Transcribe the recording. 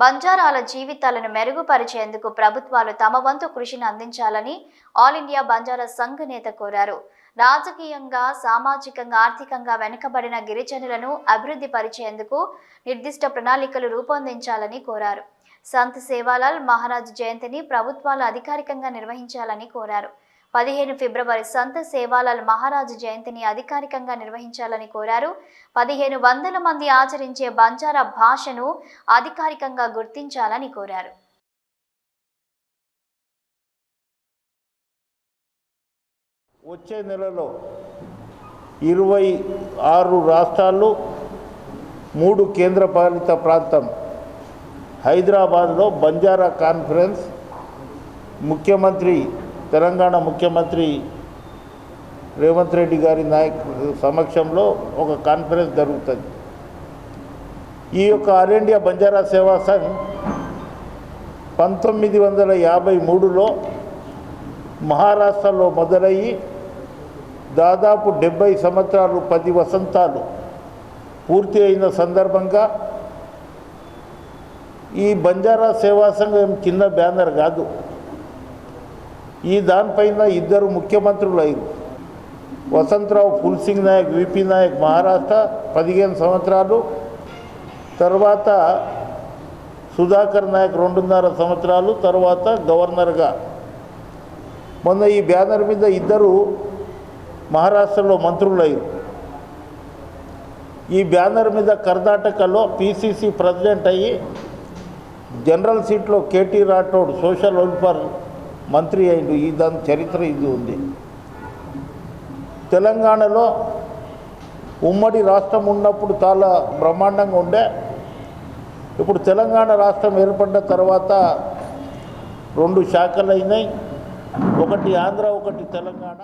బంజారాల జీవితాలను మెరుగుపరిచేందుకు ప్రభుత్వాలు తమ వంతు కృషిని అందించాలని ఆల్ ఇండియా బంజారా సంఘ్ నేత కోరారు. రాజకీయంగా, సామాజికంగా, ఆర్థికంగా వెనుకబడిన గిరిజనులను అభివృద్ధి పరిచేందుకు నిర్దిష్ట ప్రణాళికలు రూపొందించాలని కోరారు. సంత్ సేవాలాల్ మహారాజ్ జయంతిని ప్రభుత్వాలు అధికారికంగా నిర్వహించాలని కోరారు. 15 ఫిబ్రవరి సంత్ సేవాలాల్ మహారాజ్ జయంతిని అధికారికంగా నిర్వహించాలని కోరారు. 1500 మంది ఆచరించే బంజారా భాషను అధికారికంగా గుర్తించాలని కోరారు. వచ్చే నెలలో 26 రాష్ట్రాలు 3 కేంద్రపాలిత ప్రాంతం హైదరాబాద్లో బంజారా కాన్ఫరెన్స్ తెలంగాణ ముఖ్యమంత్రి రేవంత్ రెడ్డి గారి సమక్షంలో ఒక కాన్ఫరెన్స్ జరుగుతుంది. ఈ యొక్క ఆల్ ఇండియా బంజారా సేవా సంఘ్ 1953లో మహారాష్ట్రలో మొదలయ్యి దాదాపు 70 సంవత్సరాలు 10 వసంతాలు పూర్తి అయిన సందర్భంగా ఈ బంజారా సేవా సంఘం చిన్న బ్యానర్ కాదు. ఈ దానిపైన 2 ముఖ్యమంత్రులు అయ్యారు. వసంతరావు ఫుల్సింగ్ నాయక్ విపి నాయక్ మహారాష్ట్ర 15 సంవత్సరాలు, తర్వాత సుధాకర్ నాయక్ 2.5 సంవత్సరాలు, తర్వాత గవర్నర్గా. మొన్న ఈ బ్యానర్ మీద 2 మహారాష్ట్రలో మంత్రులు అయ్యారు. ఈ బ్యానర్ మీద కర్ణాటకలో పిసిసి ప్రెసిడెంట్ అయ్యి జనరల్ సీట్లో కేటీ రాఠోడ్ సోషల్ వెల్ఫేర్ మంత్రి అయిండు. ఈ దాని చరిత్ర ఇది ఉంది. తెలంగాణలో ఉమ్మడి రాష్ట్రం ఉన్నప్పుడు చాలా బ్రహ్మాండంగా ఉండే. ఇప్పుడు తెలంగాణ రాష్ట్రం ఏర్పడ్డ తర్వాత 2 శాఖలు అయినాయి. ఒకటి ఆంధ్ర, ఒకటి తెలంగాణ.